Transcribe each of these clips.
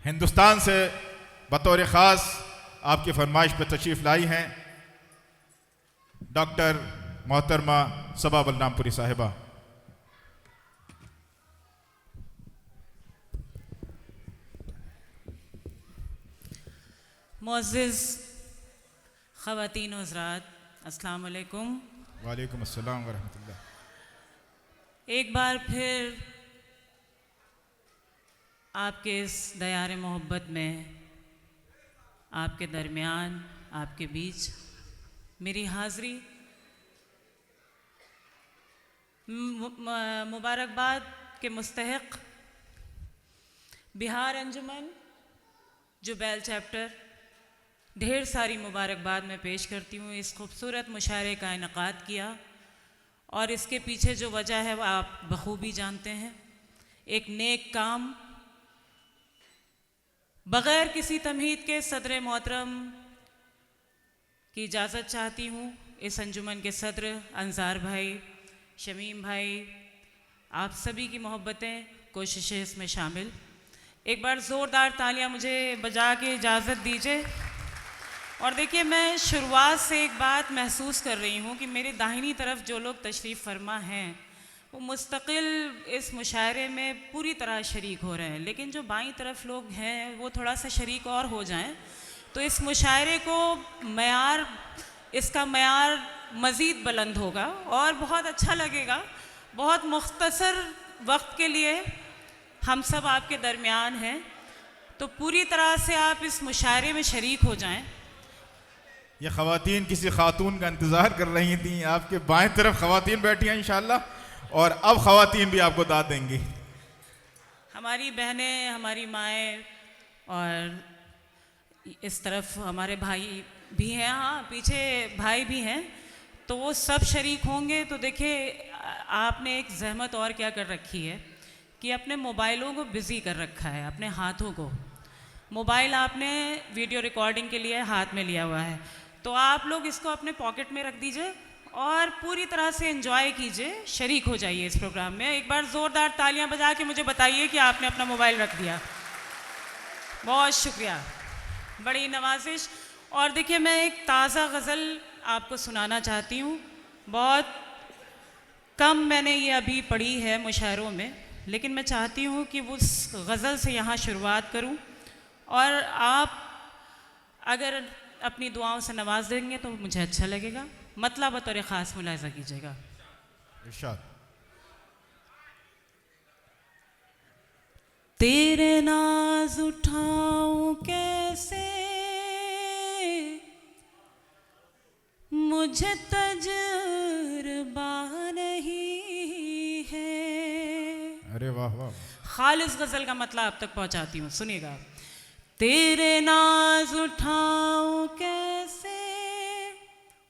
हिंदुस्तान से बतौर ख़ास आपकी फरमाइश पर तशरीफ़ लाई हैं डॉक्टर मोहतरमा सबा बलरामपुरी साहिबा। मुअज़्ज़िज़ ख़वातीन व हज़रात, अस्सलाम वालेकुम। वालेकुम अस्सलाम व रहमतुल्लाह। एक बार फिर आपके इस दयार मोहब्बत में, आपके दरमियान, आपके बीच मेरी हाज़री मुबारकबाद के मुस्तहिक़ बिहार अंजुमन जुबैल चैप्टर ढेर सारी मुबारकबाद मैं पेश करती हूँ। इस खूबसूरत मुशायरे का इनेकाद किया और इसके पीछे जो वजह है वह आप बखूबी जानते हैं। एक नेक काम, बग़ैर किसी तमहीद के सदर मोहतरम की इजाज़त चाहती हूँ। इस अंजुमन के सदर अंसार भाई, शमीम भाई, आप सभी की मोहब्बतें, कोशिशें इसमें शामिल। एक बार ज़ोरदार तालियां मुझे बजा के इजाज़त दीजिए। और देखिए, मैं शुरुआत से एक बात महसूस कर रही हूँ कि मेरे दाहिनी तरफ जो लोग तशरीफ़ फरमा हैं वो मुस्तकिल इस मुशायरे में पूरी तरह शरीक हो रहे हैं, लेकिन जो बाईं तरफ लोग हैं वो थोड़ा सा शरीक और हो जाएं तो इस मुशायरे को इसका मयार मज़ीद बुलंद होगा और बहुत अच्छा लगेगा। बहुत मुख्तसर वक्त के लिए हम सब आपके दरमियान हैं, तो पूरी तरह से आप इस मुशायरे में शरीक हो जाएं। ये ख़वातीन किसी खातून का इंतज़ार कर रही थी, आपके बाएं तरफ ख़वातीन बैठी हैं इंशाअल्लाह, और अब ख़वातीन भी आपको दाद देंगी। हमारी बहनें, हमारी माएँ, और इस तरफ हमारे भाई भी हैं, हाँ पीछे भाई भी हैं, तो वो सब शरीक होंगे। तो देखिए, आपने एक जहमत और क्या कर रखी है कि अपने मोबाइलों को बिज़ी कर रखा है, अपने हाथों को। मोबाइल आपने वीडियो रिकॉर्डिंग के लिए हाथ में लिया हुआ है, तो आप लोग इसको अपने पॉकेट में रख दीजिए और पूरी तरह से एंजॉय कीजिए, शरीक हो जाइए इस प्रोग्राम में। एक बार ज़ोरदार तालियां बजा के मुझे बताइए कि आपने अपना मोबाइल रख दिया। बहुत शुक्रिया, बड़ी नवाजिश। और देखिए, मैं एक ताज़ा गज़ल आपको सुनाना चाहती हूँ। बहुत कम मैंने ये अभी पढ़ी है मुशायरों में, लेकिन मैं चाहती हूँ कि उस गज़ल से यहाँ शुरुआत करूँ और आप अगर अपनी दुआओं से नवाज देंगे तो मुझे अच्छा लगेगा। मतलब बतौर ख़ास मुलाहिज़ा कीजिएगा। इरशाद। तेरे नाज उठाऊं कैसे, मुझे तजुर्बा नहीं है। अरे वाह वाह। खालिस गज़ल का मतलब आप तक पहुंचाती हूँ, सुनिएगा। तेरे नाज उठाऊं कैसे,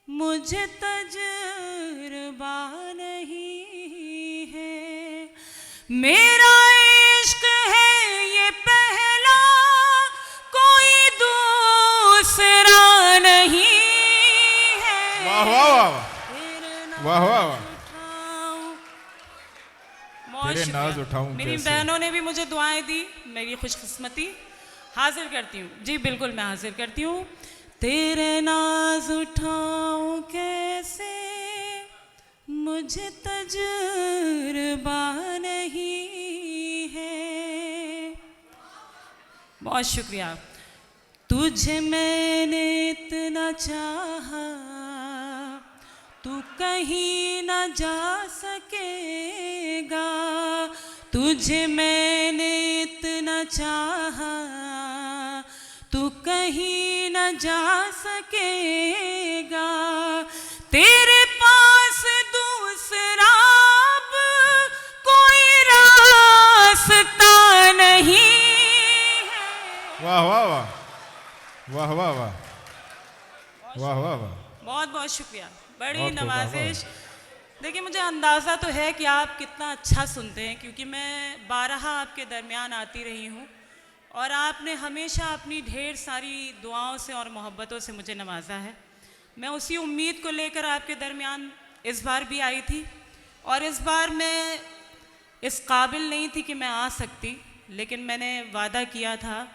मुझे तजुर्बा नहीं है। मेरा इश्क है ये पहला, कोई दूसरा नहीं है। वाह वाह वाह वाह वाह वाह। तेरे नाज उठाऊं मेरी कैसे। बहनों ने भी मुझे दुआएं दी, मेरी खुशकिस्मती। हाजिर करती हूँ जी, बिल्कुल मैं हाजिर करती हूँ। तेरे नाज उठाऊं कैसे, मुझे तजुर्बा नहीं है। बहुत शुक्रिया। तुझे मैंने इतना चाहा, तू कहीं ना जा सकेगा। तुझे मैंने इतना चाहा, तू कहीं न जा सकेगा। तेरे पास दूसरा अब कोई रास्ता नहीं है। वाह वाह वाह वाह वाह वाह वाह वाह वाह। बहुत बहुत शुक्रिया, बड़ी बहुत खूब, वाह, नवाजिश। देखिए, मुझे अंदाज़ा तो है कि आप कितना अच्छा सुनते हैं, क्योंकि मैं बारहा आपके दरमियान आती रही हूँ और आपने हमेशा अपनी ढेर सारी दुआओं से और मोहब्बतों से मुझे नवाजा है। मैं उसी उम्मीद को लेकर आपके दरमियान इस बार भी आई थी, और इस बार मैं इस काबिल नहीं थी कि मैं आ सकती, लेकिन मैंने वादा किया था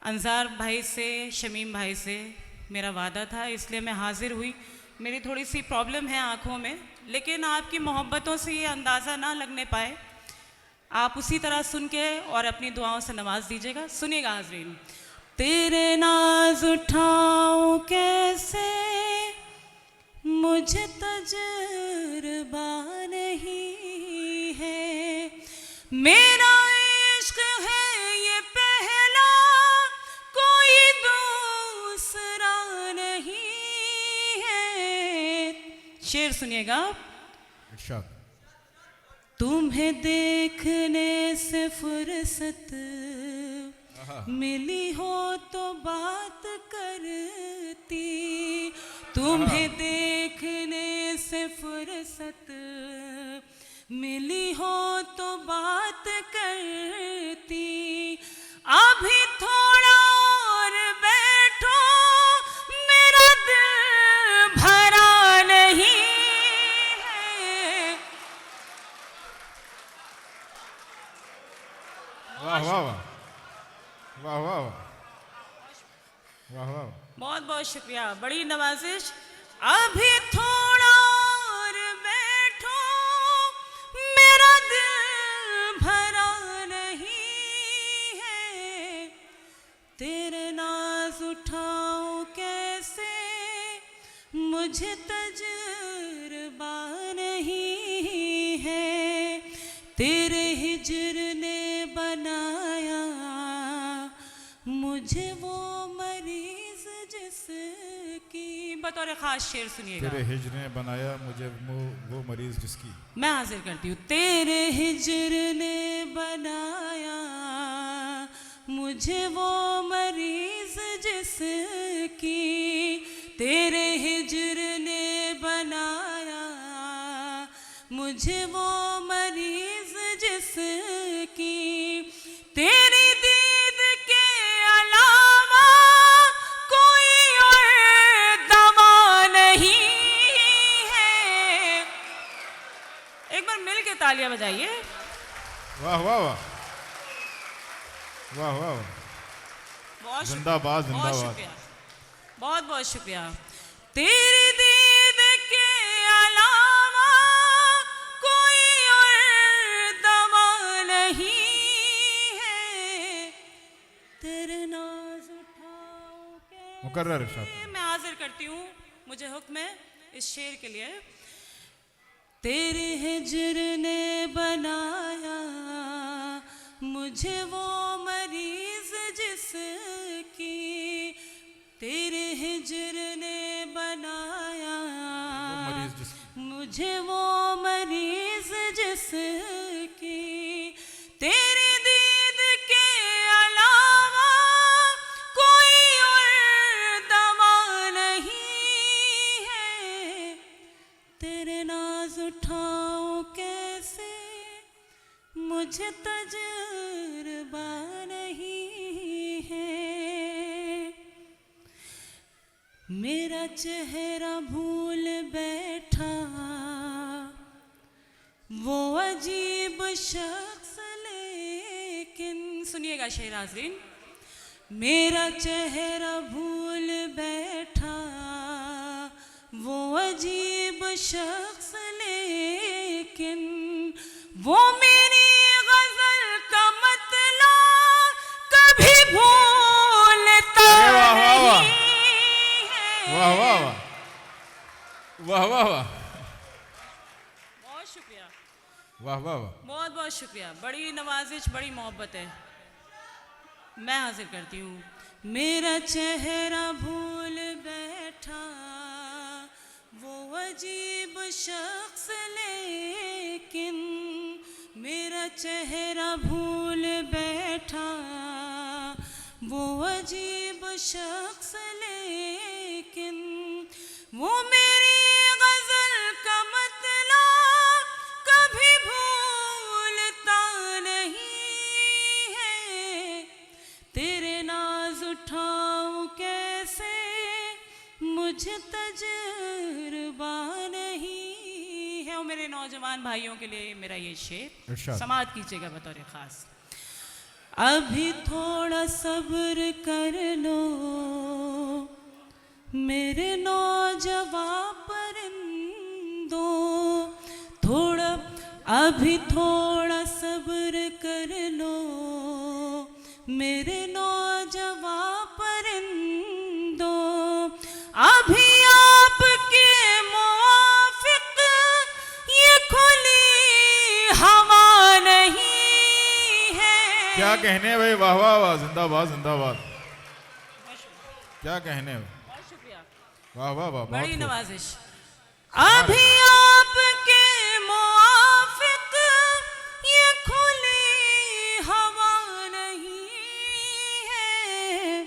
अंजार भाई से, शमीम भाई से मेरा वादा था, इसलिए मैं हाजिर हुई। मेरी थोड़ी सी प्रॉब्लम है आँखों में, लेकिन आपकी मोहब्बतों से ये अंदाज़ा ना लगने पाए। आप उसी तरह सुन के और अपनी दुआओं से नवाज दीजिएगा। सुनिएगा हाज़रीन। तेरे नाज उठाऊं कैसे, मुझे तजुर्बा नहीं है, मेरा इश्क है ये पहला, कोई दूसरा नहीं है। शेर सुनिएगा। इरशाद। तुम्हें देखने से फुर्सत मिली हो तो बात करती, तुम्हें देखने से फुर्सत मिली हो तो बात करती, अभी थोड़ा और बैठो, मेरा दिल भरा नहीं है। वाह वाह वाह वाह वाह वाह वाह। बहुत बहुत शुक्रिया, बड़ी नवाजिश। अभी थोड़ा और बैठो, मेरा दिल भरा नहीं है, तेरे नाज उठाऊं कैसे, मुझे तजुर्बा नहीं है, तेरे हिज्र ने बनाया मुझे वो मरीज जिसकी। बतौर खास शेर सुनिएगा। तेरे हिज्र ने बनाया मुझे वो मरीज जिसकी। मैं हाजिर करती हूँ। तेरे हिज्र ने बनाया मुझे वो मरीज जिसकी, तेरे हिज्र ने बनाया मुझे वो मरीज जिसकी, तेरी दीद के अलावा कोई और दवा नहीं है। एक बार मिल के तालियां बजाइए। वाह वाह वाह वाह वाह। बहुत जिंदाबाद बहुत जिंदाबाद। शुक्रिया, बहुत बहुत शुक्रिया। तेरी दीद के अलावा कोई और दवा नहीं है, तेरे नाज उठाओ के। मुकर्रर इरशाद। मैं हाजिर करती हूँ, मुझे हुक्म है इस शेर के लिए। तेरे हिज्र ने बनाया मुझे वो मरीज जिसकी, तेरे हिज्र ने बनाया मुझे वो मरीज जिसकी, तेरी दीद के अलावा कोई और दवा नहीं है, तेरे नाज उठाऊं कैसे, मुझे तजुर्बा नहीं है, मेरा चेहरा भूल बैठा वो अजीब शख्स, लेकिन सुनिएगा शेर हाज़रीन। मेरा चेहरा भूल बैठा वो अजीब शख्स, लेकिन वो मेरी गजल का मतलब कभी भूलता नहीं है। वाह वाह वाह वाह वाह वाह। बहुत शुक्रिया, वाह वाह वाह। बहुत बहुत शुक्रिया, बड़ी नवाजिश, बड़ी मोहब्बत है। मैं हाजिर करती हूँ। मेरा चेहरा भूल बैठा वो अजीब शख्स, लेकिन मेरा चेहरा भूल बैठा वो अजीब शख्स, लेकिन वो मेरी गजल का मतलब कभी भूलता नहीं है, तेरे नाज उठाऊं कैसे, मुझे तजुर्बा नहीं है। और मेरे नौजवान भाइयों के लिए मेरा ये शेर इरशाद। समाअत कीजिएगा बतौर खास। अभी थोड़ा सब्र कर लो मेरे नौजवां परिंदों, थोड़ा अभी थोड़ा सब्र कर लो मेरे नौजवां परिंदों, अभी आपके मुआफिक ये खुली हवा नहीं है। क्या कहने भाई, वाह वाह वाह, जिंदाबाद जिंदाबाद, क्या कहने, बहुत शुक्रिया, वाह वाह वाह, बड़ी नवाजिश। अभी आपके मुआफिक ये खुली हवा नहीं है,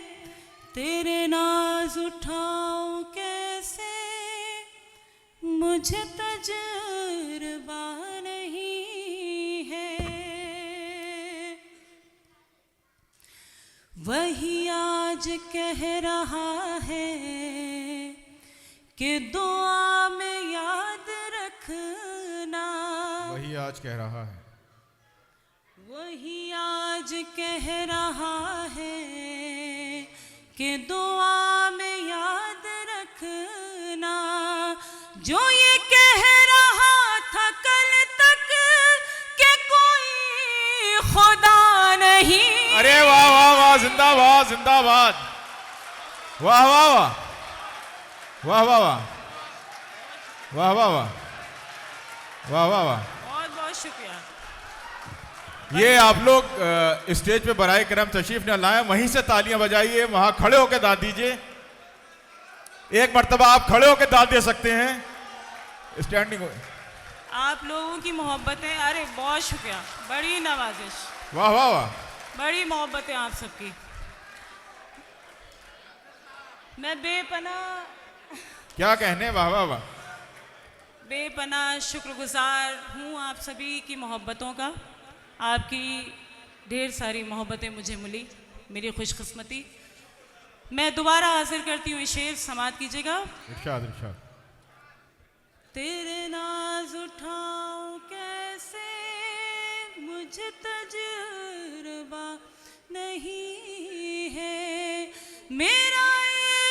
तेरे नाज उठाऊं कैसे मुझे तजुर्बा नहीं है। वही आज कह रहा है कि दुआ में याद रखना, वही आज कह रहा है, वही आज कह रहा है कि दुआ में याद रखना, जो ये कह रहा था कल तक कि कोई खुदा नहीं। अरे वाह वाह वाह, जिंदाबाद जिंदाबाद, वाह वाह वाह, वाह वाह वाह, वाह वाह वाह, वाह वाह वाह। बहुत बहुत शुक्रिया। ये आप लोग स्टेज पे बराए करम तशरीफ न लाए, वहीं से तालियां बजाइए, वहां खड़े होकर दाद दीजिए। एक मर्तबा आप खड़े होकर दाद दे सकते हैं, स्टैंडिंग हो। आप लोगों की मोहब्बतें, अरे बहुत शुक्रिया, बड़ी नवाजिश, वाह वाह वाह, बड़ी मोहब्बतें आप सबकी। मैं बेपनाह, क्या कहने, वाह वाह वाह, बेपनाह शुक्रगुजार हूँ आप सभी की मोहब्बतों का। आपकी ढेर सारी मोहब्बतें मुझे मिली, मेरी खुशकिस्मती। मैं दोबारा हाजिर करती हूँ, शेर समात कीजिएगा। इरशाद इरशाद। तेरे नाज उठाऊं कैसे मुझे तजुर्बा नहीं है, मेरा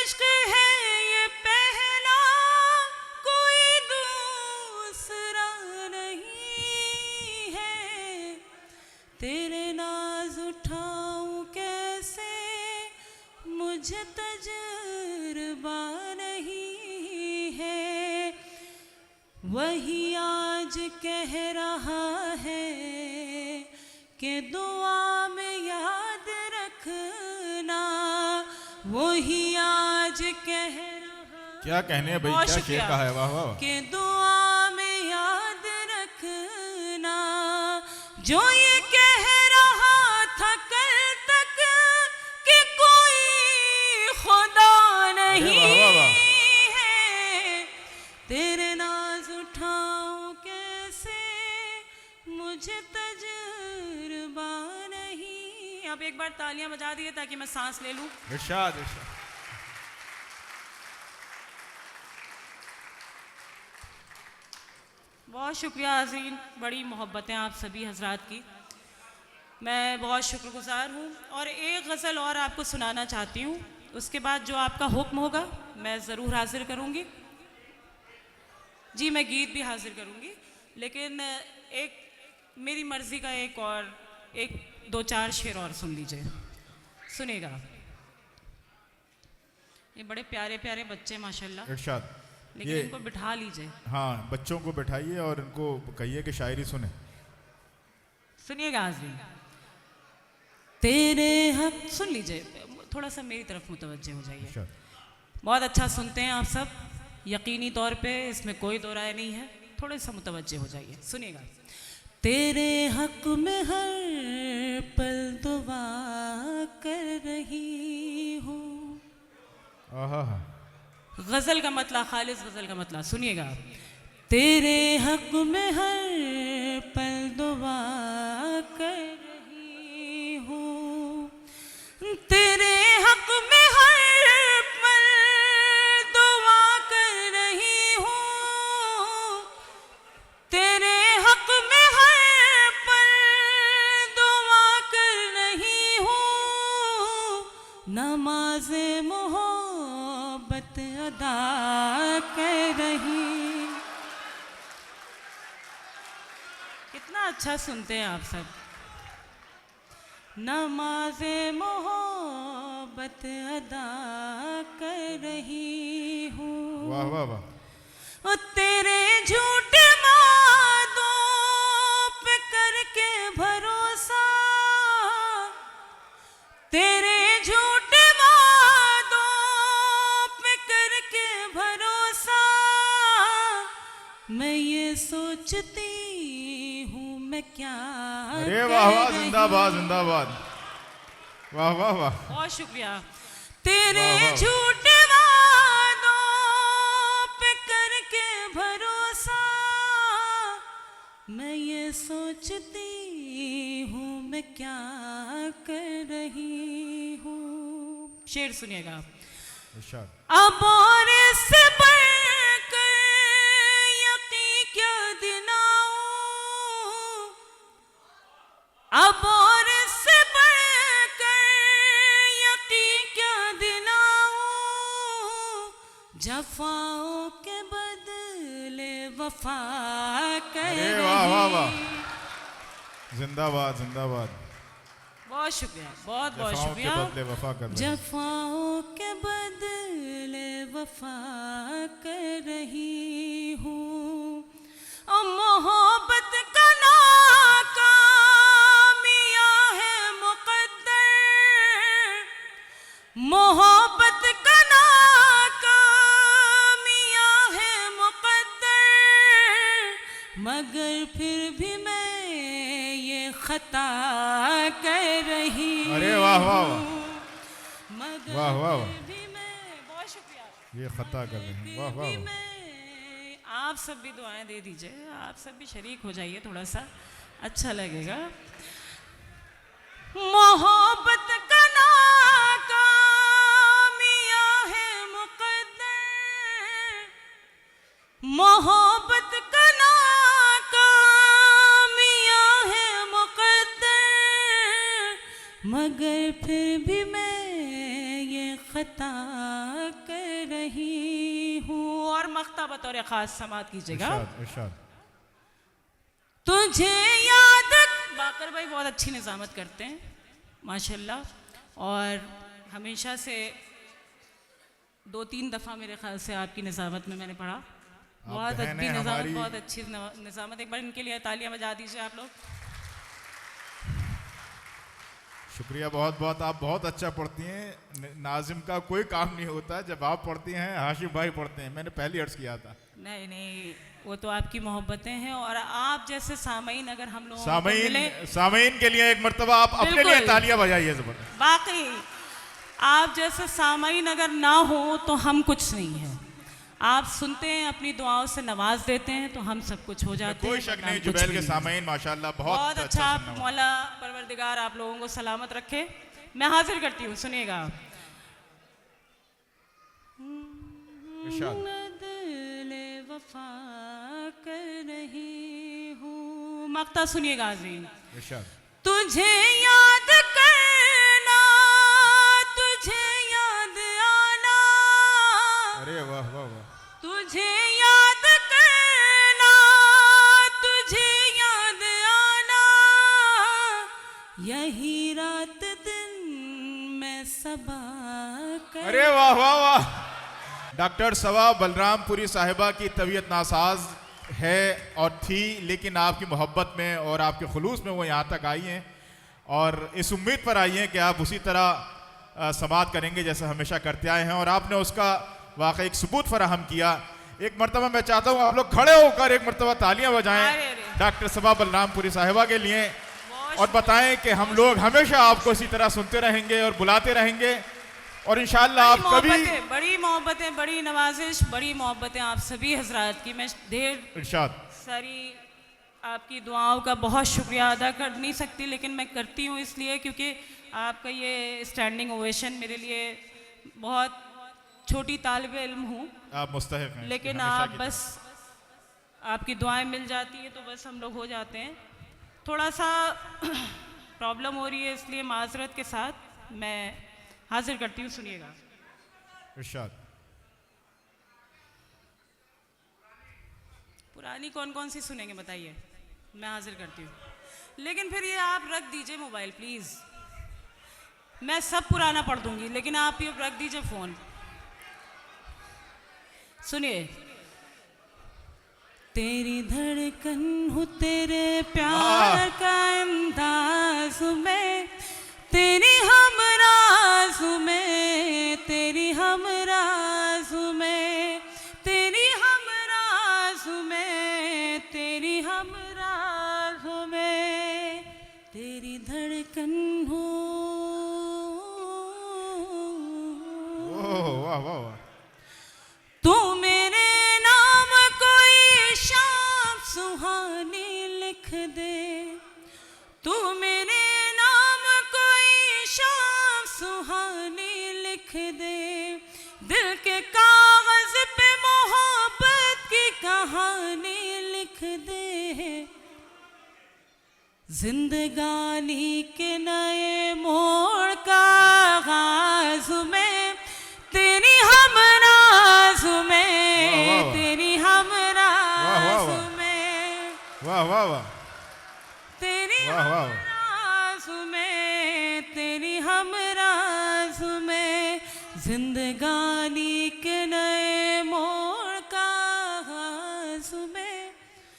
इश्क है ये पहला कोई दूसरा नहीं है, तेरे नाज उठाऊं कैसे मुझे तजुर्बा नहीं है, वही आज कह रहा है कि दुआ में याद रखना, वही आज कह रहा, क्या कहने भाई, क्या शेर का है, वाह वाह वाह, कि दुआ में याद रखना, जो ये कह रहा था कल तक कि कोई खुदा नहीं वाह वाह वाह, है, तेरे नाज उठाऊं कैसे मुझे तजुर्बा नहीं। अब एक बार तालियां बजा दिए ताकि मैं सांस ले लूं। इरशाद इरशाद। बहुत शुक्रिया आज़रीन, बड़ी मोहब्बतें आप सभी हजरात की, मैं बहुत शुक्रगुजार हूँ। और एक गज़ल और आपको सुनाना चाहती हूँ, उसके बाद जो आपका हुक्म होगा मैं ज़रूर हाजिर करूँगी। जी मैं गीत भी हाजिर करूँगी, लेकिन एक मेरी मर्ज़ी का एक और एक दो चार शेर और सुन लीजिए, सुनिएगा। ये बड़े प्यारे प्यारे बच्चे माशाल्लाह, इरशाद। लेकिन इनको बिठा लीजिए। हाँ, बच्चों को बैठाइए और इनको कहिए कि शायरी सुने। सुनिएगा आज़रीन, तेरे हक, सुन लीजिए, थोड़ा सा मेरी तरफ मुतवज्जे हो जाइए। इरशाद। बहुत अच्छा सुनते हैं आप सब, यकीनी तौर पे, इसमें कोई दो राय नहीं है, थोड़े सा मुतवज्जे हो जाइए, सुनिएगा। तेरे हक में हर पल दुआ कर रही हूँ। आहा, गज़ल का मतला, खालिस गज़ल का मतला सुनिएगा। तेरे हक में हर पल दुआ कर रही हूँ, तेरे हक में हर पल दुआ कर रही हूँ, तेरे हक में हर पल दुआ कर रही नमाज़े मोहब्बत अदा कर रही। कितना अच्छा सुनते हैं आप सब। नमाज़े मोहब्बत अदा कर रही हूँ। वाह वाह वाह। ओ तेरे झूठे वादों पे करके भरोसा, तेरे झूठे वादों पे करके भरोसा, मैं ये सोचती हूँ मैं क्या अरे वाह वाह, जिंदाबाद जिंदाबाद, वाह वाह वाह। बहुत शुक्रिया। तेरे वाह, वाह। झूठे वादों पे करके भरोसा, मैं ये सोचती हूँ मैं क्या कर रही हूँ। शेर सुनिएगा आप। इरशाद। अब और इससे बढ़कर यकीन क्या दिलाऊं, अब और इससे बढ़कर यकीन क्या दिलाऊं, जफाओं के बदले वफा कर अरे वाह वाह वाह, रही। जिंदाबाद जिंदाबाद। बहुत शुक्रिया, बहुत बहुत जफाओं के शुक्रिया। बदले वफा कर रहे हैं। जफाओं के बदले वफा कर रही हूँ। और मोहब्बत का नाकामिया है मुकद्दर, मोहब्बत का नाकामिया है मुकद्दर, मगर फिर भी मैं ये खता कर रही। अरे वाह वाह वाह, मगर वाह वाह वाह। फिर भी मैं, बहुत शुक्रिया। ये खता कर रहे हैं, वाह वाह वाह। आप सब भी दुआएं दे दीजिए, आप सब भी शरीक हो जाइए, थोड़ा सा अच्छा लगेगा। मोहब्बत का नाकामिया है मुकद्दर, मोहब्बत का नाकामिया है मुकद्दर, मगर फिर भी मैं ये खता कर रही हूँ। और मख्ता बतौर खास समात कीजिएगा। इरशाद इरशाद। तुझे याद, बाकर भाई बहुत अच्छी निज़ामत करते हैं माशाल्लाह, और हमेशा से 2-3 दफ़ा मेरे ख्याल से आपकी निज़ामत में मैंने पढ़ा। बहुत बहन अच्छी हैं निज़ामत, हमारी। बहुत अच्छी निज़ामत। एक बार इनके लिए तालियां बजा दीजिए आप लोग। शुक्रिया बहुत बहुत, आप बहुत अच्छा पढ़ती हैं। नाजिम का कोई काम नहीं होता जब आप पढ़ती हैं, हाशिम भाई पढ़ते हैं। मैंने पहली अर्ज किया था। नहीं नहीं, वो तो आपकी मोहब्बतें हैं, और आप जैसे सामईन अगर हम लोगों को मिले, सामईन के लिए एक मरतबा आप अपने लिए बिल्कुल। तालियां बजाइए जबरदस्त। बाकी आप जैसे सामईन अगर ना हो तो हम कुछ नहीं है। आप सुनते हैं, अपनी दुआओं से नवाज देते हैं, तो हम सब कुछ हो जाते हैं। कोई शक वरना नहीं, हम कुछ जुबैल भी के नहीं। सामईन माशाल्लाह बहुत बहुत अच्छा। आप सुनने वाले। मौला परवरदिगार आप लोगों को सलामत रखे। मैं हाजिर करती हूँ, सुनिएगा। इरशाद। बदले वफा कर रही हूँ। मक्ता सुनिएगा आज़ीन। इरशाद। तुझे याद करना, तुझे याद आना, अरे वाह वाह वाह। तुझे याद करना, तुझे याद आना, यही रात दिन में सबा कर। अरे वाह वाह वाह। डॉक्टर सवा बलरामपुरी साहिबा की तबीयत नासाज है और थी, लेकिन आपकी मोहब्बत में और आपके खुलूस में वो यहाँ तक आई हैं, और इस उम्मीद पर आई हैं कि आप उसी तरह समात करेंगे जैसे हमेशा करते आए हैं, और आपने उसका वाकई एक सबूत फराहम किया। एक मरतबा मैं चाहता हूँ आप लोग खड़े होकर एक मरतबा तालियां बजाएं अरे। डॉक्टर सवा बलरामपुरी साहिबा के लिए, बहुत और बताएं कि हम लोग हमेशा आपको इसी तरह सुनते रहेंगे और बुलाते रहेंगे, और इंशाअल्लाह आप कभी। बड़ी मोहब्बतें, बड़ी नवाजिश, बड़ी मोहब्बतें आप सभी हजरात की। मैं ढेर इरशाद। सारी आपकी दुआओं का बहुत शुक्रिया अदा कर नहीं सकती, लेकिन मैं करती हूँ इसलिए क्योंकि आपका ये स्टैंडिंग ओवेशन मेरे लिए, बहुत छोटी तालिब इल्म हूँ, आप मुस्तहिक हैं, लेकिन हमेशा आप की बस, आपकी दुआएं मिल जाती है तो बस हम लोग हो जाते हैं। थोड़ा सा प्रॉब्लम हो रही है, इसलिए माजरत के साथ मैं हाजिर करती हूँ, सुनिएगा। इरशाद। पुरानी कौन कौन सी सुनेंगे बताइए, मैं हाजिर करती हूँ। लेकिन फिर ये आप रख दीजिए मोबाइल प्लीज़, मैं सब पुराना पढ़ दूंगी, लेकिन आप ये रख दीजिए फ़ोन। सुनिए। तेरी धड़कन हूँ तेरे प्यार का अंदाज में, तेरी हमराज में, तेरी हमराज में, तेरी हमराज में, तेरी हमराज में, तेरी धड़कन हूँ। ओह वाह वाह वाह। तू मेरे नाम कोई शाम सुहानी लिख दे, तू मेरे नाम कोई शाम सुहानी लिख दे, दिल के कागज पे मोहब्बत की कहानी लिख दे, जिंदगानी के नए मोड़ का आगाज में, तेरी हमराज में, तेरी हमराज में, वाह वाह वाह। तेरी वाह वाह। हमराज में, तेरी हमराज में, जिंदगानी के नए मोड़ का आगाज में,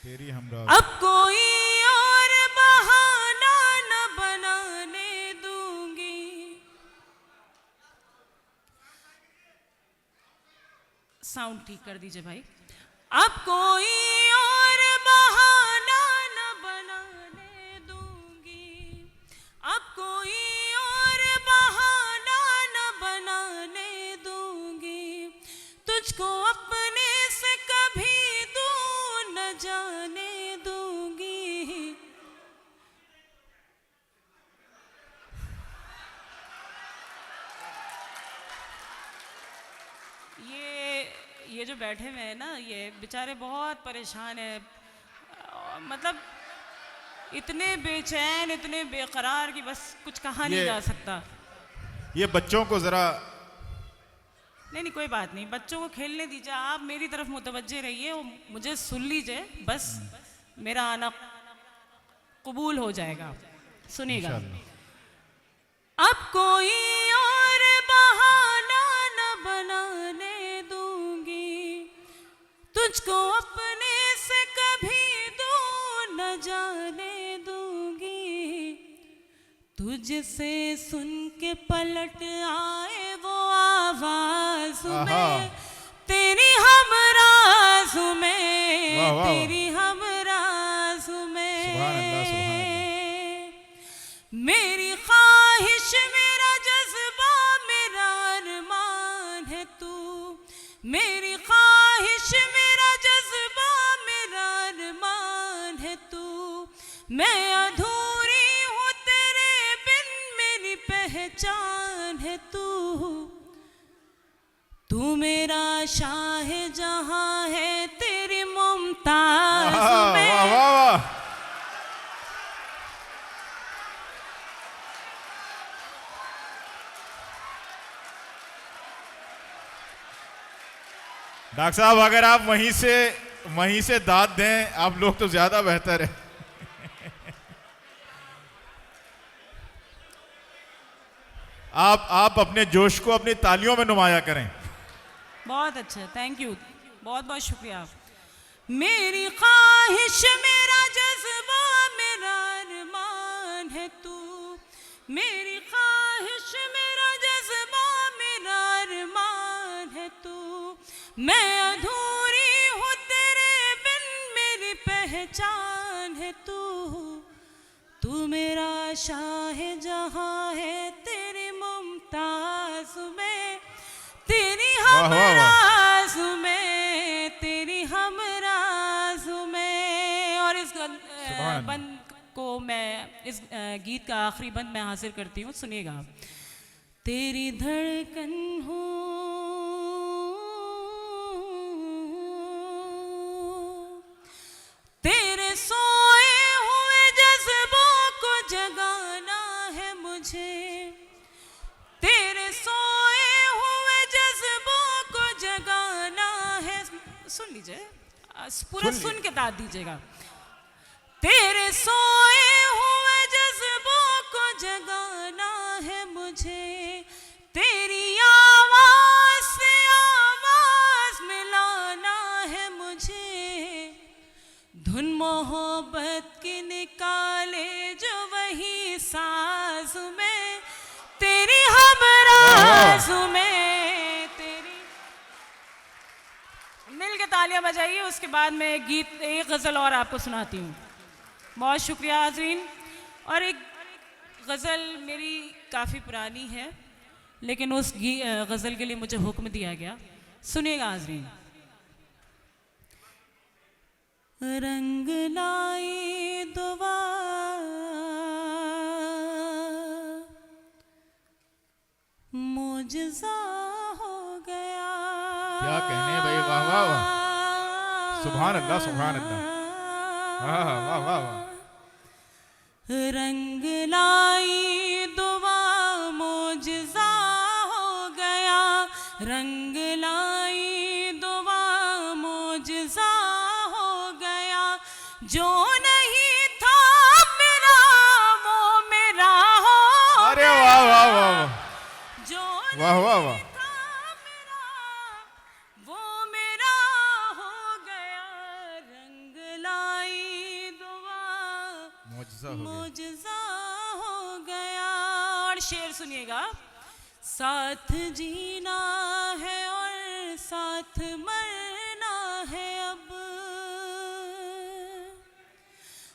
तेरी हमरा। अब कोई और बहाना न बनाने दूंगी। साउंड ठीक कर दीजिए भाई। अब कोई और बहाना न बनाने दूंगी, अब कोई और बहाना न बनाने दूंगी, तुझको अपने से कभी दूर न जाने दूंगी। ये जो बैठे हुए हैं ना, ये बेचारे बहुत परेशान हैं, मतलब इतने बेचैन, इतने बेकरार कि बस कुछ कहा नहीं जा सकता। ये बच्चों को जरा, नहीं कोई बात नहीं, बच्चों को खेलने दीजिए, आप मेरी तरफ मुतवज्जे रहिए, मुझे सुन लीजिए, बस मेरा आना कबूल हो जाएगा। सुनिएगा। अब कोई और बहाना न बनाने दूंगी, तुझको अपने से कभी दूर न जाने दूंगी, तुझसे सुन के पलट आए वो आवाज में, तेरी हमराज में, तेरी हमराज में, सुभान अल्लाह, सुभान अल्लाह। मेरी ख्वाहिश मेरा जज्बा मेरा अरमान है तू, मेरी ख्वाहिश मेरा जज्बा मेरा अरमान है तू, मैं अधूरी हूँ तेरे बिन मेरी पहचान है तू, तू मेरा शाह जहां है तेरी मुमताज में। वाह वाह वाह। डॉक्टर साहब अगर आप वहीं से दाद दें आप लोग तो ज्यादा बेहतर है। आप अपने जोश को अपनी तालियों में नुमाया करें। बहुत अच्छा, थैंक यू, बहुत बहुत शुक्रिया। मेरी ख्वाहिश मेरा जज्बा मेरा अरमान है तू, मेरी ख्वाहिश मेरा जज्बा मेरा अरमान है तू, मैं अधूरी हूँ तेरे बिन मेरी पहचान है तू, तू मेरा शाह जहां है तेरी मुमताज में, तेरी हमराज में, तेरी हमराज में। और इस बंद को मैं, इस गीत का आखिरी बंद मैं हासिल करती हूँ, सुनिएगा। तेरी धड़कन हूँ, तेरे सोए हुए जज्बों को जगाना है मुझे, तेरे सुन लीजिए, पूरा सुन के दाद दीजिएगा। तेरे सोए हुए जज्बों को जगाना है मुझे, तेरी आवाज से आवाज मिलाना है मुझे, धुन मोहब्बत की निकाले जो वही साज में, तेरी हमराज में, तेरी। मिल के तालियां बजाइए। उसके बाद मैं एक गज़ल और आपको सुनाती हूँ। बहुत शुक्रिया हाज़रीन। और एक गज़ल मेरी काफ़ी पुरानी है, लेकिन उस गज़ल के लिए मुझे हुक्म दिया गया। सुनिएगा हाज़रीन। रंग लाई दुआ मुझसा हो गया। क्या कहने भाई, वाह वाह वाह, सुभान अल्लाह सुभान अल्लाह, वाह वाह वाह वाह। रंग लाई दुआ मुझसा हो गया, रंग लाई दुआ मुझसा हो गया, जो नहीं था मेरा वो मेरा हो गया। अरे वाह वाह वाह, जो वाह वाह वाह, था मेरा वो मेरा हो गया, रंग लाई दुआ मुझसा हो गया। मुझसा हो गया। और शेर सुनिएगा। साथ जीना है और साथ मरना है अब,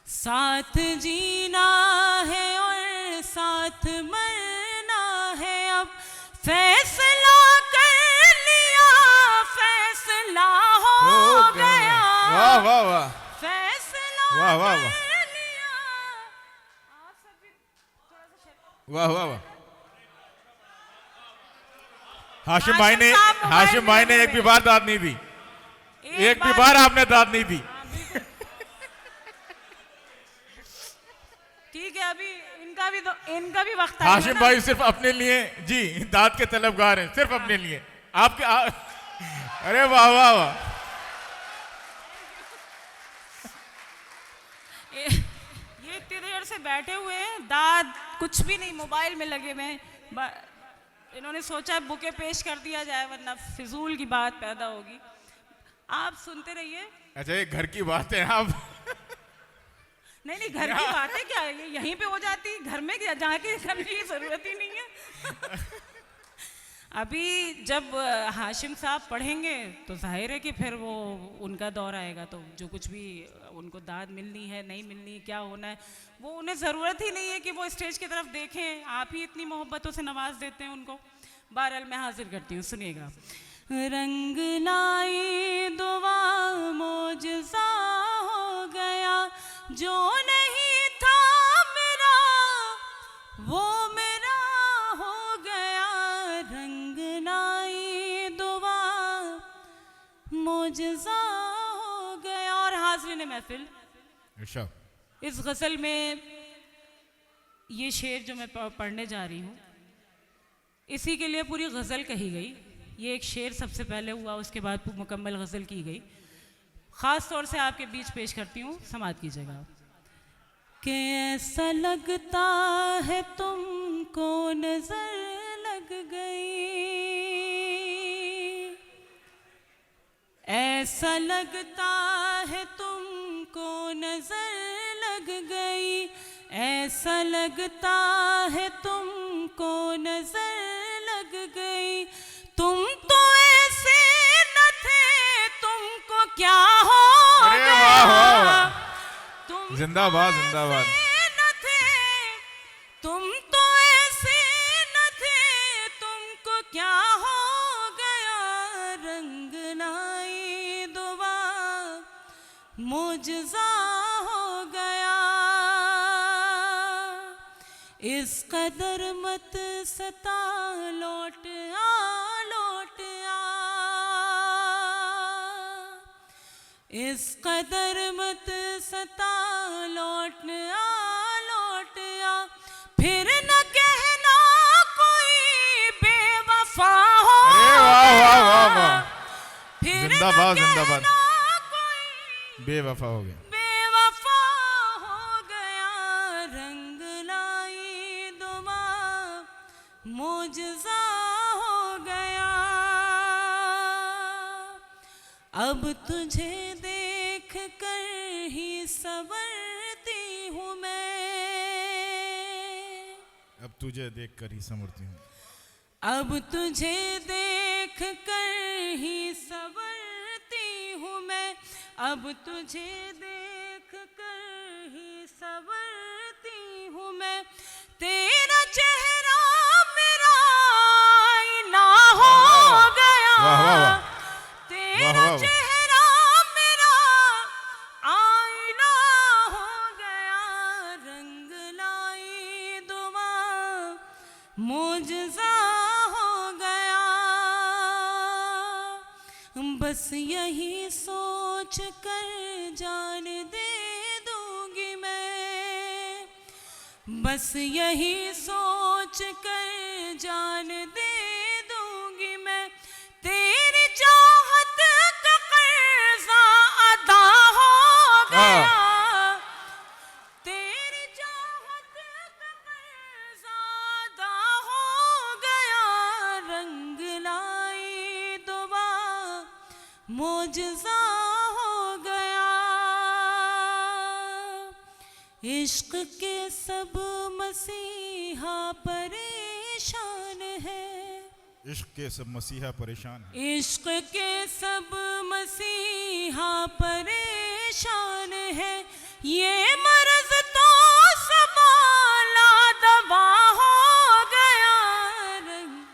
साथ जीना है और साथ मरना है अब, फैसला कर लिया फैसला हो गया। वाह वाह वाह, फैसला वाह वाह वाह, कर लिया। आप सब भी थोड़ा सा शेर। वाह वाह वाह। हाशिम भाई ने एक भी बार दाद नहीं दी, एक भी बार आपने दाद नहीं दी। ठीक है, अभी इनका भी वक्त आएगा हाशिम ना। भाई सिर्फ अपने लिए जी दाद के तलबगार हैं, सिर्फ अपने लिए। आपके अरे वाह वाह वाह। ये इतनी देर से बैठे हुए हैं, दाद कुछ भी नहीं, मोबाइल में लगे हुए हैं। इन्होंने सोचा बुके पेश कर दिया जाए, वरना फिजूल की बात पैदा होगी। आप सुनते रहिए। अच्छा, ये घर की बात है। आप नहीं घर की बात है क्या, ये यहीं पे हो जाती, घर में जाके करने की जरूरत ही नहीं है। अभी जब हाशिम साहब पढ़ेंगे तो जाहिर है कि फिर वो उनका दौर आएगा, तो जो कुछ भी उनको दाद मिलनी है नहीं मिलनी क्या होना है, वो उन्हें ज़रूरत ही नहीं है कि वो स्टेज की तरफ देखें। आप ही इतनी मोहब्बतों से नवाज देते हैं उनको। बहरहाल मैं हाजिर करती हूँ, सुनिएगा। रंग लाई दुआ मुझसा हो गया, जो नहीं था मेरा वो मेरा हो गया, रंग लाई दुआ मुझसा हो गया। और हाज़रीन महफिल, इस गज़ल में ये शेर जो मैं पढ़ने जा रही हूँ, इसी के लिए पूरी गज़ल कही गई। ये एक शेर सबसे पहले हुआ, उसके बाद मुकम्मल गज़ल की गई। ख़ास तौर से आपके बीच पेश करती हूँ, समाअत कीजिएगा। कि ऐसा लगता है तुमको नज़र लग गई, ऐसा लगता है तुमको नज़र लग गई, ऐसा लगता है तुमको नज़र लग गई, तुम तो ऐसे न थे तुमको क्या हो गया, तुम जिंदाबाद जिंदाबाद। न थे तुम तो ऐसे न थे तुमको क्या हो गया, रंग लाई दुआ मुझसा हो गया, इस कदर मत सता लौट आ लौट आ, इस कदर मत सता लौट आ लौट आ, फिर न कहना कोई बेवफा हो अरे वाह वाह वाह वाह, फिर जिंदाबाद जिंदाबाद। कहना कोई बेवफा हो गया। बेवफा हो गया, रंग लाई दुआ मोजज़ा हो गया। अब तुझे देख कर ही संवरती हूँ मैं, अब तुझे देख कर ही संवरती हूँ। अब तुझे देख कर ही संवरती हूँ मैं, अब तुझे देख कर ही संवरती हूँ मैं। तेरा चेहरा मेरा आईना हो गया, वाह वाह वाह। तेरा वाह, वाह, वाह। चेहरा मेरा आईना हो गया, रंग लाई दुआ मोजज़ा हो गया। बस यही सोच कर जान दे दूंगी मैं, बस यही सोच कर जान दे दूंगी मैं। तेरी चाहत का कर्जा अदा हो गया, तेरी चाहत का कर्जा अदा हो गया, रंग लाई दुआ मोजज़ा हो गया। इश्क के सब मसीहा परेशान है, इश्क के सब मसीहा परेशान है। इश्क के सब मसीहा परेशान है। ये मर्ज तो संभाला दवा हो गया।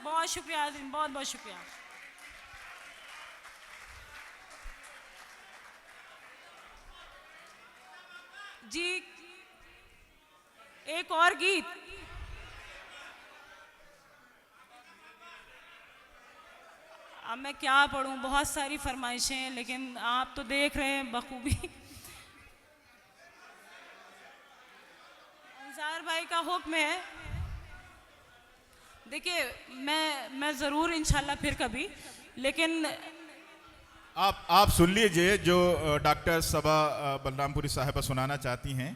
बहुत शुक्रिया आज़रीन, बहुत बहुत शुक्रिया। जी एक और गीत। अब मैं क्या पढ़ूं, बहुत सारी फरमाइशें हैं, लेकिन आप तो देख रहे हैं बखूबी। अंसार भाई का हुक्म है। देखिए मैं ज़रूर इंशाल्लाह फिर कभी, लेकिन आप सुन लीजिए जो डॉक्टर सबा बलरामपुरी साहिबा सुनाना चाहती हैं,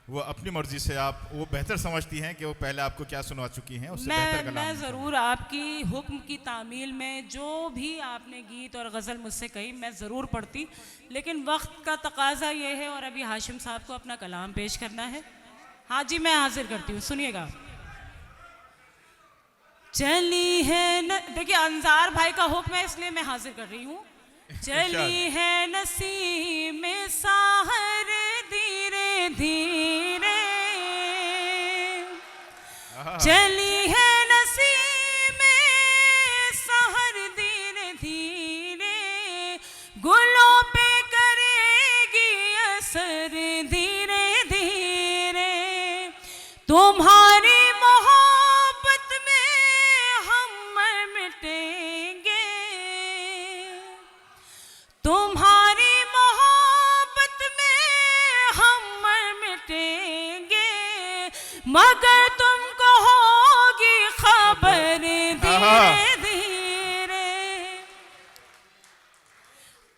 वो अपनी मर्जी से आप वो बेहतर समझती हैं कि वो पहले आपको क्या सुनवा चुकी हैं, उससे बेहतर कलाम मैं ज़रूर आपकी हुक्म की तामील में जो भी आपने गीत और गज़ल मुझसे कही मैं ज़रूर पढ़ती, लेकिन वक्त का तकाजा ये है और अभी हाशिम साहब को अपना कलाम पेश करना है। हाँ जी, मैं हाजिर करती हूँ, सुनिएगा। चली है न, देखिए अंसार भाई का हुक्म है इसलिए मैं हाजिर कर रही हूँ। चली है नसीब में साहर धीरे धीरे, चली है नसीब में साहर धीरे धीरे, गुलों पे करेगी असर धीरे धीरे। तुम्हारी मोहब्बत में हम मर मिटेंगे, तुम्हारी मोहब्बत में हम मर मिटेंगे, मगर तुमको होगी खबर धीरे धीरे।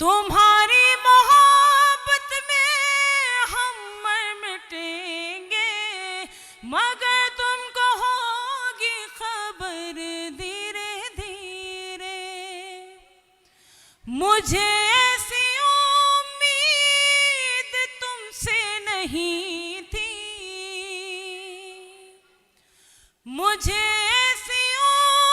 तुम्हारी मोहब्बत में हम मर मिटेंगे, मगर तुमको होगी खबर धीरे धीरे। मुझे ऐसी उम्मीद तुमसे नहीं थी, मुझे ऐसी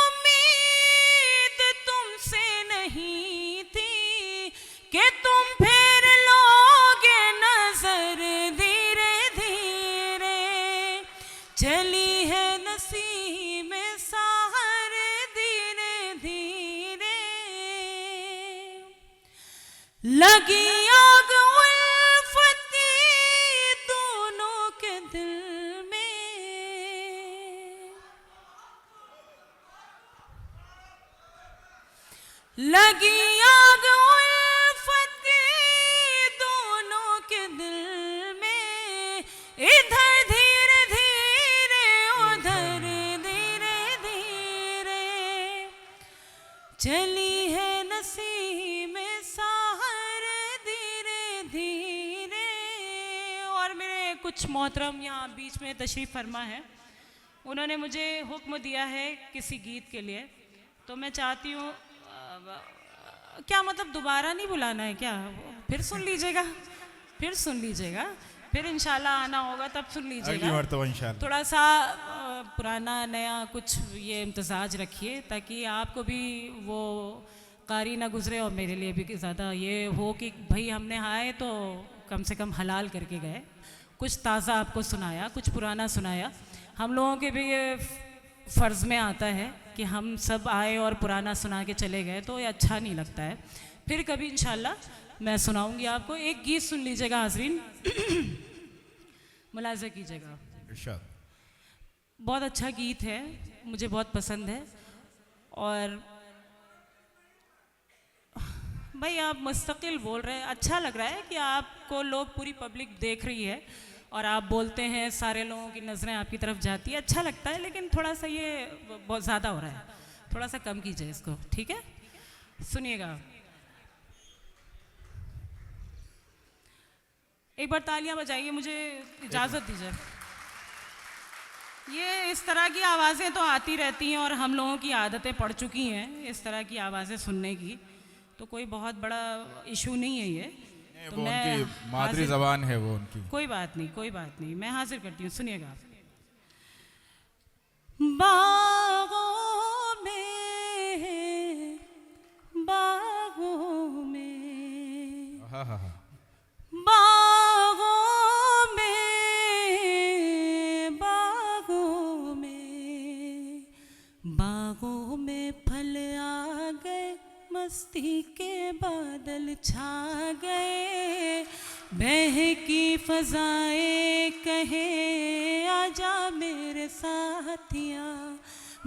उम्मीद तुमसे नहीं थी कि तुम फेर लोगे नजर धीरे धीरे। चली है नसीब में साहर धीरे धीरे, लगी आग उल्फती दोनों के दिल में, लगी आग उल्फती दोनों के दिल में, इधर धीरे धीरे उधर धीरे धीरे। चली है नसीब में सा कुछ मोहतरम यहाँ बीच में तशरीफ़ फरमा है, उन्होंने मुझे हुक्म दिया है किसी गीत के लिए, तो मैं चाहती हूँ क्या मतलब दोबारा नहीं बुलाना है क्या? फिर सुन लीजिएगा, फिर सुन लीजिएगा, फिर इंशाल्लाह आना होगा तब सुन अगली लीजिएगा। मर्तबा इंशाल्लाह। थोड़ा सा पुराना नया कुछ ये इम्तजाज रखिए ताकि आपको भी वो कारी ना गुजरे और मेरे लिए भी ज़्यादा ये हो कि भाई हमने आए तो कम से कम हलाल करके गए, कुछ ताज़ा आपको सुनाया, कुछ पुराना सुनाया। हम लोगों के भी ये फ़र्ज़ में आता है कि हम सब आए और पुराना सुना के चले गए तो ये अच्छा नहीं लगता है। फिर कभी इंशाल्लाह मैं सुनाऊंगी आपको। एक गीत सुन लीजिएगा हाज़रीन, मुलाज़ा कीजिएगा। इरशाद। बहुत अच्छा गीत है, मुझे बहुत पसंद है। और भाई आप मुस्तकिल बोल रहे हैं, अच्छा लग रहा है कि आपको लोग, पूरी पब्लिक देख रही है और आप बोलते हैं, सारे लोगों की नज़रें आपकी तरफ जाती है, अच्छा लगता है। लेकिन थोड़ा सा ये बहुत ज़्यादा हो रहा है, थोड़ा सा कम कीजिए इसको, ठीक है? सुनिएगा, एक बार तालियां बजाइए, मुझे इजाज़त दीजिए। ये इस तरह की आवाज़ें तो आती रहती हैं और हम लोगों की आदतें पड़ चुकी हैं इस तरह की आवाज़ें सुनने की, तो कोई बहुत बड़ा इशू नहीं है ये। तो वो मैं उनकी मादरी ज़बान है, वो उनकी। कोई बात नहीं, कोई बात नहीं, मैं हाजिर करती हूँ, सुनिएगा। बागों में, बागों में, हाँ हाँ हाँ। बागों में, बागों में, बागों में फल आ गए, मस्ती के बादल छा गए, बहकी फ़ज़ाएं कहे आजा मेरे साथिया,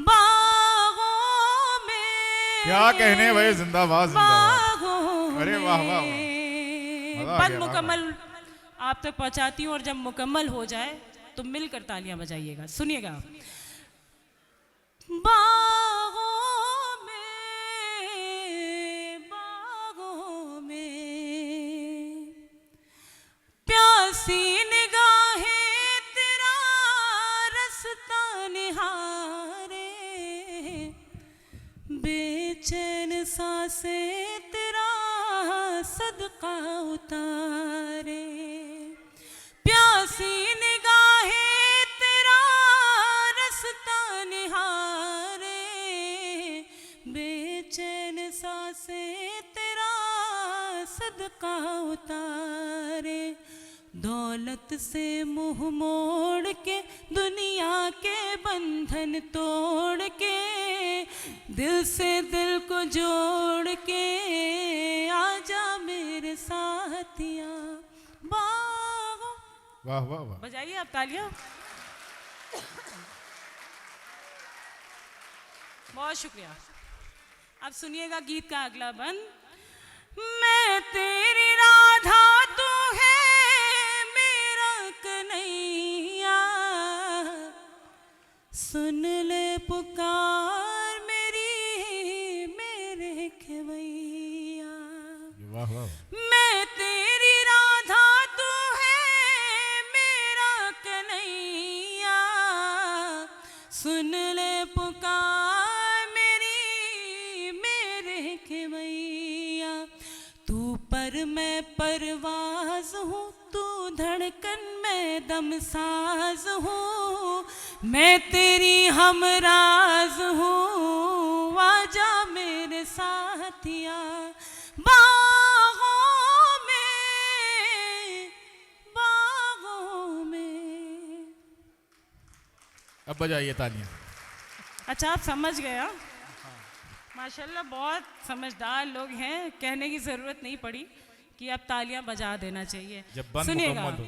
बागों में। क्या कहने भाई, जिंदाबाद जिंदाबाद। बागों अरे वाह वाह वाह। में। मज़ा आ बस गया, वाह, मुकम्मल आप तक पहुंचाती हूँ और जब मुकम्मल हो जाए तो मिलकर तालियां बजाइएगा, सुनिएगा। बागों में, बागों में, प्यासी निगाहें तेरा रास्ता निहारे, बेचैन सांसें तेरा सदका उतारे, प्यासी निगाहें तेरा रास्ता निहारे, बेचैन सांसें तेरा सदका उतारे, दौलत से मुंह मोड़ के दुनिया के बंधन तोड़ के, दिल से दिल को जोड़ के आजा मेरे साथिया, बागों। वाह वाह वाह। बजाइए आप तालियां। बहुत शुक्रिया। अब सुनिएगा गीत का अगला बंद। मैं तेरी राधा, तू है मेरा कन्हैया, सुन ले पुकार मेरी मेरे खेवैया, वाह वाह। मैं तेरी राधा, तू है मेरा कन्हैया, सुन ले पुकार मेरी मेरे खेवैया, तू पर मैं परवाज़ हूँ, तू धड़कन में दम साज हूँ, मैं तेरी हमराज हूँ, आजा मेरे साथिया, बागों में, बागों में। अब बजाइए तालियां। अच्छा आप समझ गए? हाँ? माशाल्लाह बहुत समझदार लोग हैं, कहने की ज़रूरत नहीं पड़ी कि अब तालियां बजा देना चाहिए। जब बंद सुनिएगा। मुकम्मल हो।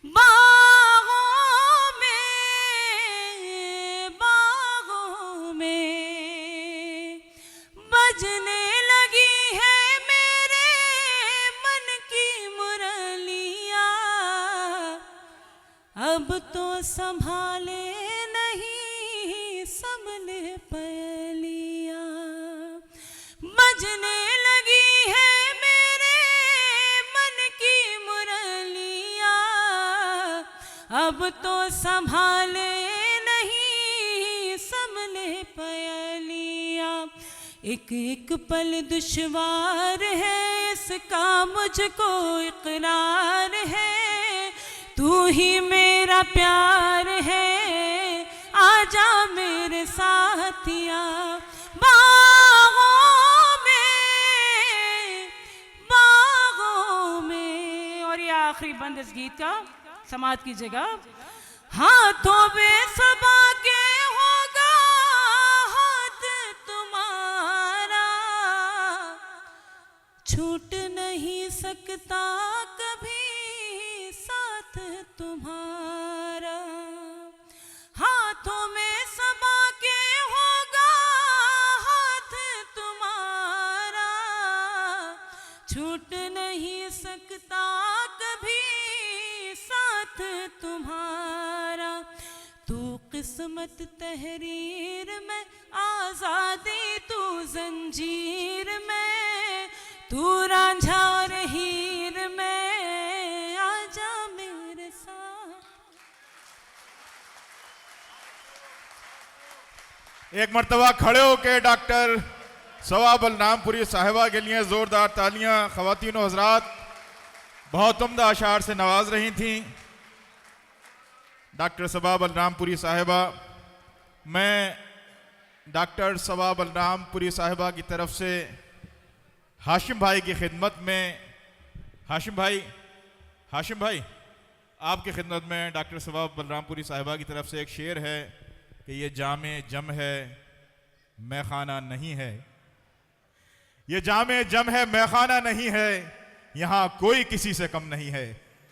बागों में, बागों में, बजने लगी है मेरे मन की मुरलिया, अब तो संभाले नहीं संभले पयलिया, बजने लगी है मेरे मन की मुरलिया, अब तो संभाले नहीं संभले पयलिया, एक एक पल दुश्वार है इसका मुझको इकरार है, तू ही मेरा प्यार है आजा मेरे साथिया। बागों में और ये आखिरी बंद इस गीत का समाप्त कीजिएगा। हाथों में सबा के होगा हाथ तुम्हारा, छूट नहीं सकता कभी साथ तुम्हारा। हाथों में सबा के होगा हाथ तुम्हारा, छूट नहीं सकता कभी साथ तुम्हारा। तू किस्मत तहरीर में आजादी, तू जंजीर में, तू रांझा और हीर में आजा मेरे साथ। एक मर्तबा खड़े होके डॉक्टर सबा बलरामपुरी साहिबा के लिए जोरदार तालियां। ख़वातीन व हज़रात बहुत उम्दा अशार से नवाज रही थी डॉक्टर सबा बलरामपुरी साहिबा। मैं डॉक्टर सबा बलरामपुरी साहिबा की तरफ से हाशिम भाई की खिदमत में, हाशिम भाई आपकी खिदमत में डॉक्टर सबा बलरामपुरी साहिबा की तरफ से एक शेर है कि ये जामे जम है मैखाना नहीं है, ये जामे जम है मैखाना नहीं है, यहाँ कोई किसी से कम नहीं है।